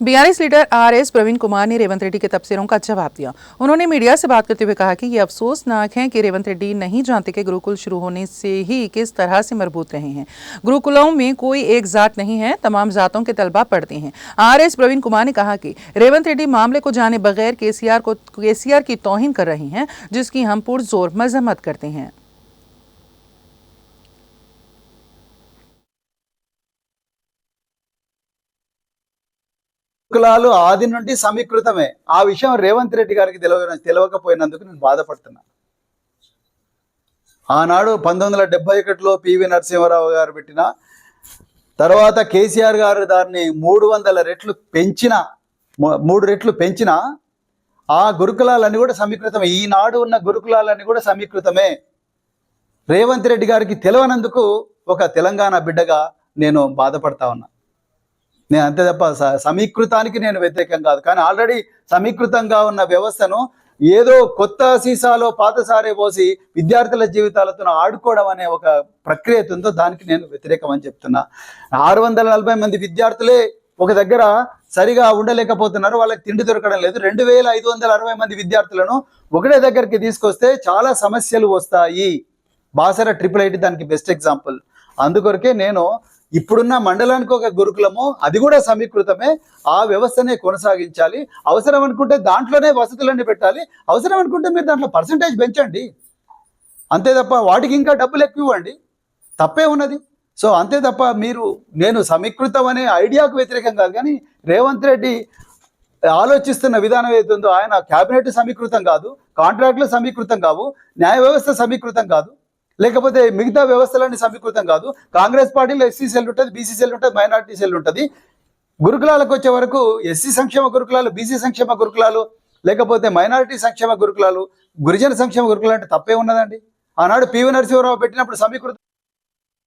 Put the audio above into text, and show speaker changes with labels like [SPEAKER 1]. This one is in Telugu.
[SPEAKER 1] BRS leader RS Praveen Kumar ने रेवंत रेड्डी के तबसरों का जवाब दिया। उन्होंने मीडिया से बात करते हुए कहा कि ये अफसोसनाक है कि रेवंत रेड्डी नहीं जानते कि गुरुकुल शुरू होने से ही किस तरह से मरबूत रहे हैं। गुरुकुलों में कोई एक जात नहीं है, तमाम जातों के तलबा पढ़ते हैं। आरएस प्रवीण कुमार ने कहा कि रेवंत रेड्डी मामले को जाने बगैर केसीआर की तौहीन कर रहे हैं, जिसकी हम पुरजोर मजम्मत करते हैं।
[SPEAKER 2] గురుకులాలు ఆది నుండి సమీకృతమే. ఆ విషయం రేవంత్ రెడ్డి గారికి తెలియకపోయినందుకు నేను బాధపడుతున్నా. ఆనాడు 1971లో పివి నరసింహారావు గారు పెట్టిన తర్వాత కేసీఆర్ గారు దాన్ని 300 రెట్లు పెంచిన 3 రెట్లు పెంచిన ఆ గురుకులాలన్నీ కూడా సమీకృతమే. ఈనాడు ఉన్న గురుకులాలన్నీ కూడా సమీకృతమే. రేవంత్ రెడ్డి గారికి తెలియనందుకు ఒక తెలంగాణ బిడ్డగా నేను బాధపడతా ఉన్నా. నేను అంతే తప్ప సమీకృతానికి నేను వ్యతిరేకం కాదు. కానీ ఆల్రెడీ సమీకృతంగా ఉన్న వ్యవస్థను ఏదో కొత్త సీసాలో పాత సారే పోసి విద్యార్థుల జీవితాలతో ఆడుకోవడం అనే ఒక ప్రక్రియ ఉందో దానికి నేను వ్యతిరేకం అని చెప్తున్నా. 640 మంది విద్యార్థులే ఒక దగ్గర సరిగా ఉండలేకపోతున్నారు, వాళ్ళకి తిండి దొరకడం లేదు. 2560 మంది విద్యార్థులను ఒకటే దగ్గరికి తీసుకొస్తే చాలా సమస్యలు వస్తాయి. బాసర IIIT దానికి బెస్ట్ ఎగ్జాంపుల్. అందుకొరకే నేను ఇప్పుడున్న మండలానికి ఒక గురుకులము అది కూడా సమీకృతమే, ఆ వ్యవస్థనే కొనసాగించాలి. అవసరం అనుకుంటే దాంట్లోనే వసతులన్నీ పెట్టాలి, అవసరం అనుకుంటే మీరు దాంట్లో పర్సంటేజ్ పెంచండి, అంతే తప్ప వాటికి ఇంకా డబ్బులు ఎక్కువ ఇవ్వండి, తప్పే ఉన్నది. సో అంతే తప్ప నేను సమీకృతం అనే ఐడియాకు వ్యతిరేకం కాదు. కానీ రేవంత్ రెడ్డి ఆలోచిస్తున్న విధానం ఏదైతుందో, ఆయన క్యాబినెట్ సమీకృతం కాదు, కాంట్రాక్టులు సమీకృతం కావు, న్యాయ వ్యవస్థ సమీకృతం కాదు, లేకపోతే మిగతా వ్యవస్థలన్నీ సమీకృతం కాదు. కాంగ్రెస్ పార్టీలో ఎస్సీ సెల్ ఉంటుంది, బీసీ సెల్ ఉంటుంది, మైనారిటీ సెల్ ఉంటుంది. గురుకులాలకు వచ్చే వరకు ఎస్సీ సంక్షేమ గురుకులాలు, బీసీ సంక్షేమ గురుకులాలు, లేకపోతే మైనారిటీ సంక్షేమ గురుకులాలు, గిరిజన సంక్షేమ గురుకులాలు అంటే తప్పే ఉన్నదండి. ఆనాడు పివి నరసింహారావు పెట్టినప్పుడు సమీకృతం